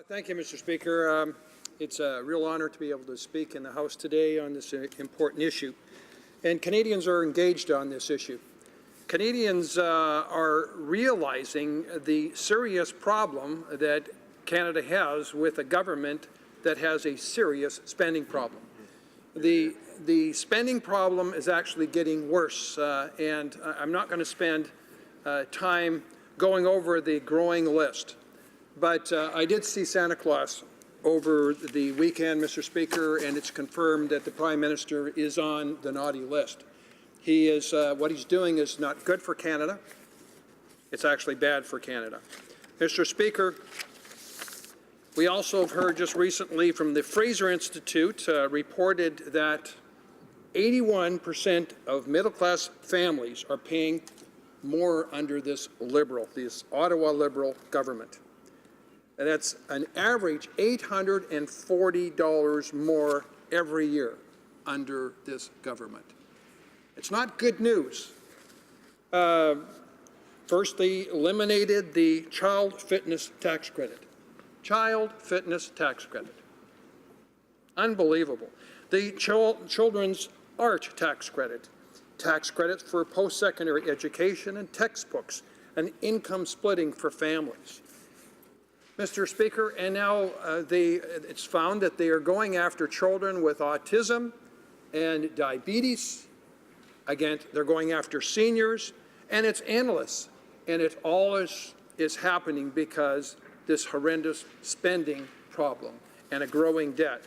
Thank you, Mr. Speaker. It's a real honor to be able to speak in the House today on this important issue. And Canadians are engaged on this issue. Canadians are realizing the serious problem that Canada has with a government that has a serious spending problem. The spending problem is actually getting worse, and I'm not going to spend time going over the growing list. But I did see Santa Claus over the weekend, Mr. Speaker, and it's confirmed that the Prime Minister is on the naughty list. He is, what he's doing is not good for Canada. It's actually bad for Canada. Mr. Speaker, we also have heard just recently from the Fraser Institute reported that 81% of middle-class families are paying more under this Ottawa Liberal government. And that's an average $840 more every year under this government. It's not good news. First, they eliminated the child fitness tax credit. Child fitness tax credit. Unbelievable. The children's art tax credit. Tax credits for post-secondary education and textbooks, and income splitting for families. Mr. Speaker, and now it's found that they are going after children with autism and diabetes. Again, they're going after seniors, and it's endless. And it all is happening because this horrendous spending problem and a growing debt.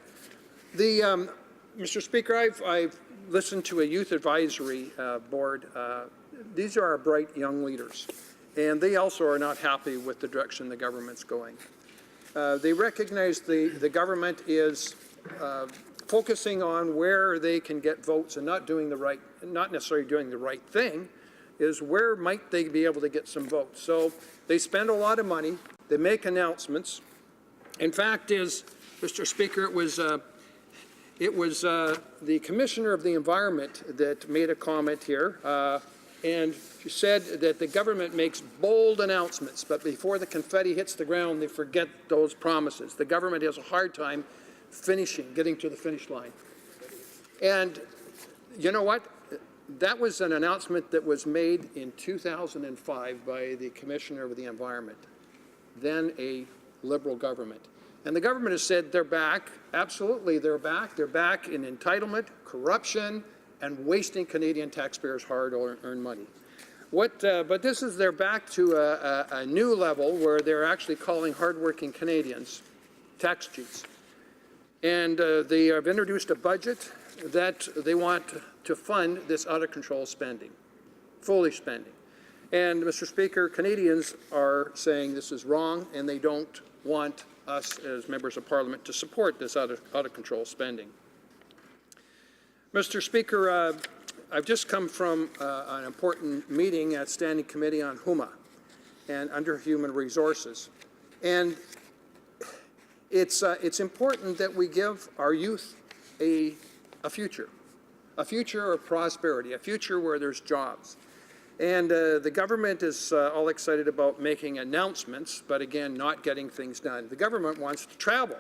Mr. Speaker, I've listened to a youth advisory board. These are our bright young leaders. And they also are not happy with the direction the government's going. They recognize the government is focusing on where they can get votes and not necessarily doing the right thing, is where might they be able to get some votes. So they spend a lot of money, they make announcements. In fact, Mr. Speaker, it was the Commissioner of the Environment that made a comment here. And she said that the government makes bold announcements, but before the confetti hits the ground, they forget those promises. The government has a hard time getting to the finish line. And you know what? That was an announcement that was made in 2005 by the Commissioner of the Environment, then a Liberal government. And the government has said they're back. Absolutely, they're back. They're back in entitlement, corruption, and wasting Canadian taxpayers' hard-earned money. But they're back to a new level where they're actually calling hardworking Canadians tax cheats. And they have introduced a budget that they want to fund this out-of-control spending, foolish spending. And, Mr. Speaker, Canadians are saying this is wrong, and they don't want us as members of Parliament to support this out-of-control spending. Mr. Speaker, I've just come from an important meeting at Standing Committee on HUMA and under Human Resources. And it's important that we give our youth a future of prosperity, a future where there's jobs. And the government is all excited about making announcements, but again, not getting things done. The government wants to travel.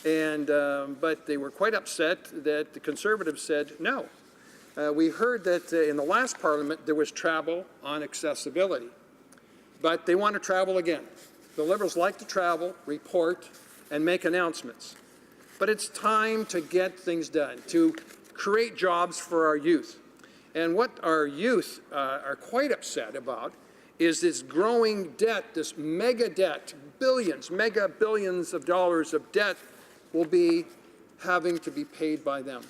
But they were quite upset that the Conservatives said no. We heard that in the last Parliament there was travel on accessibility, but they want to travel again. The Liberals like to travel, report, and make announcements. But it's time to get things done, to create jobs for our youth. And what our youth are quite upset about is this growing debt, this mega debt, mega billions of dollars of debt will be having to be paid by them.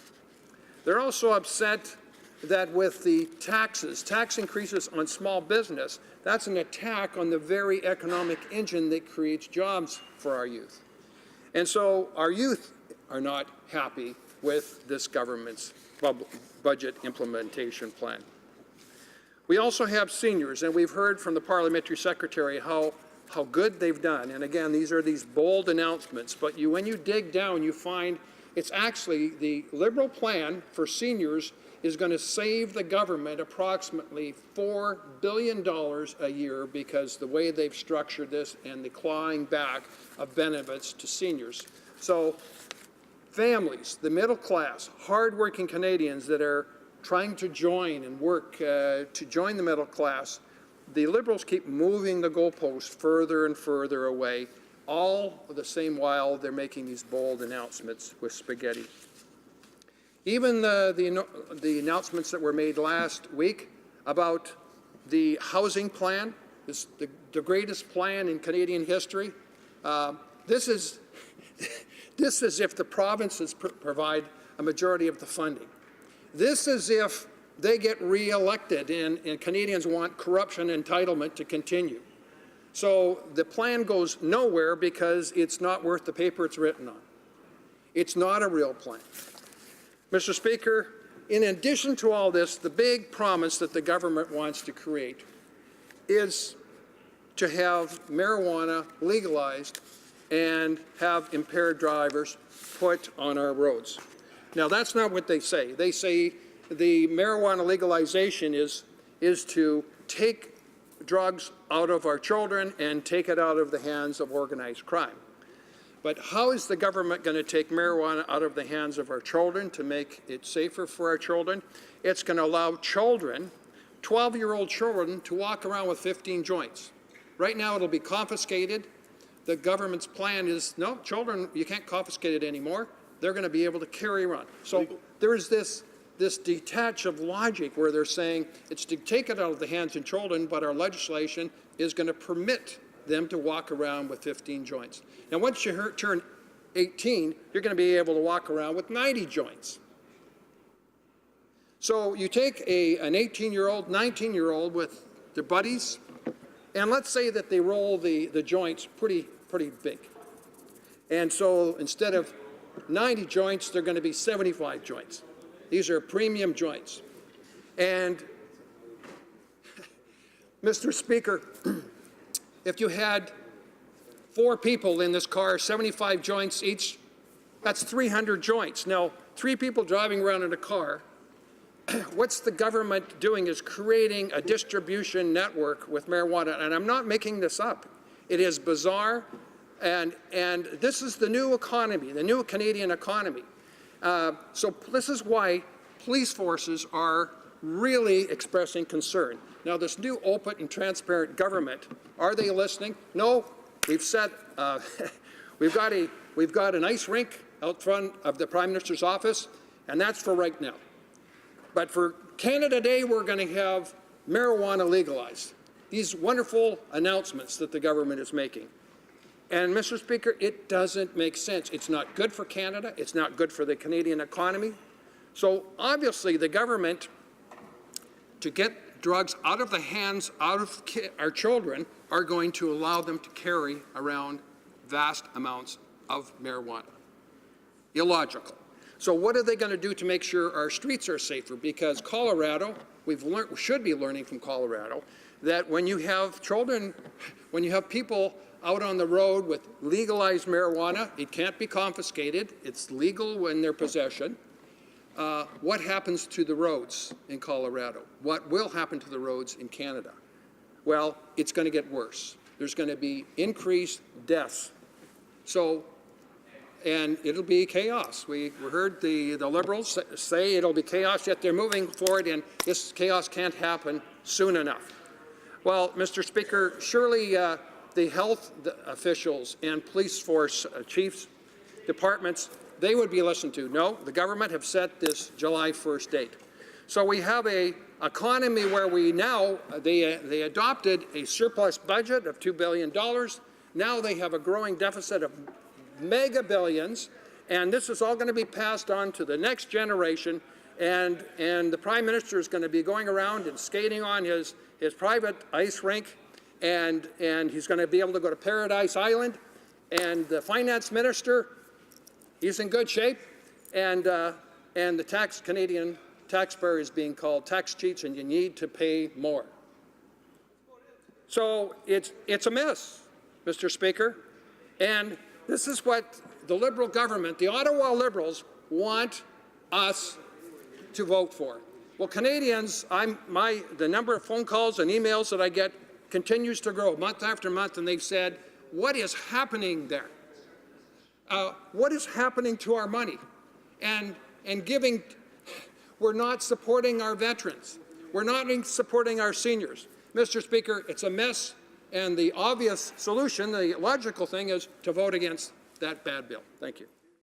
They're also upset that with the tax increases on small business, that's an attack on the very economic engine that creates jobs for our youth. And so our youth are not happy with this government's budget implementation plan. We also have seniors, and we've heard from the Parliamentary Secretary how good they've done. And again, these are these bold announcements, but when you dig down, you find it's actually the Liberal plan for seniors is going to save the government approximately $4 billion a year because the way they've structured this and the clawing back of benefits to seniors. So families, the middle class, hardworking Canadians that are trying to join and work to join the middle class, the Liberals keep moving the goalposts further and further away, all the same while they're making these bold announcements with spaghetti. Even the announcements that were made last week about the housing plan, is the greatest plan in Canadian history. This is if the provinces provide a majority of the funding. This is if they get re-elected and Canadians want corruption entitlement to continue. So the plan goes nowhere because it's not worth the paper it's written on. It's not a real plan. Mr. Speaker, in addition to all this, the big promise that the government wants to create is to have marijuana legalized and have impaired drivers put on our roads. Now, that's not what they say. They say the marijuana legalization is to take drugs out of our children and take it out of the hands of organized crime. But how is the government going to take marijuana out of the hands of our children to make it safer for our children? It's going to allow children, 12-year-old children, to walk around with 15 joints. Right now it'll be confiscated. The government's plan is, no, children, you can't confiscate it anymore. They're going to be able to carry around. So there is this detach of logic where they're saying it's to take it out of the hands of children, but our legislation is going to permit them to walk around with 15 joints. Now, once you turn 18, you're going to be able to walk around with 90 joints. So you take an 18-year-old, 19-year-old with their buddies, and let's say that they roll the joints pretty big. And so instead of 90 joints, they're going to be 75 joints. These are premium joints. And Mr. Speaker, if you had 4 people in this car, 75 joints each, that's 300 joints. Now, 3 people driving around in a car, what's the government doing is creating a distribution network with marijuana, and I'm not making this up. It is bizarre, and this is the new economy, the new Canadian economy. So this is why police forces are really expressing concern. Now, this new open and transparent government, are they listening? No. We've said we've got an ice rink out front of the Prime Minister's office, and that's for right now. But for Canada Day, we're going to have marijuana legalized. These wonderful announcements that the government is making. And, Mr. Speaker, it doesn't make sense. It's not good for Canada. It's not good for the Canadian economy. So, obviously, the government, to get drugs out of the hands of our children, are going to allow them to carry around vast amounts of marijuana. Illogical. So what are they going to do to make sure our streets are safer? Because Colorado, we should be learning from Colorado, that when you have children, when you have people out on the road with legalized marijuana, it can't be confiscated. It's legal in their possession. What happens to the roads in Colorado? What will happen to the roads in Canada? Well, it's going to get worse. There's going to be increased deaths. So, and it'll be chaos. We heard the Liberals say it'll be chaos, yet they're moving forward, and this chaos can't happen soon enough. Well, Mr. Speaker, surely the health officials and police force chiefs, departments, they would be listened to. No, the government have set this July 1st date. So we have a economy where they adopted a surplus budget of $2 billion. Now they have a growing deficit of mega billions, and this is all going to be passed on to the next generation, and the Prime Minister is going to be going around and skating on his private ice rink, and he's going to be able to go to Paradise Island, and the Finance Minister, he's in good shape, and the Canadian taxpayer is being called tax cheats, and you need to pay more. So it's a mess, Mr. Speaker, and this is what the Liberal government, the Ottawa Liberals, want us to vote for. Well, Canadians, the number of phone calls and emails that I get continues to grow month after month, and they've said, what is happening there? What is happening to our money? And giving, we're not supporting our veterans. We're not supporting our seniors. Mr. Speaker, it's a mess, and the obvious solution, the logical thing, is to vote against that bad bill. Thank you.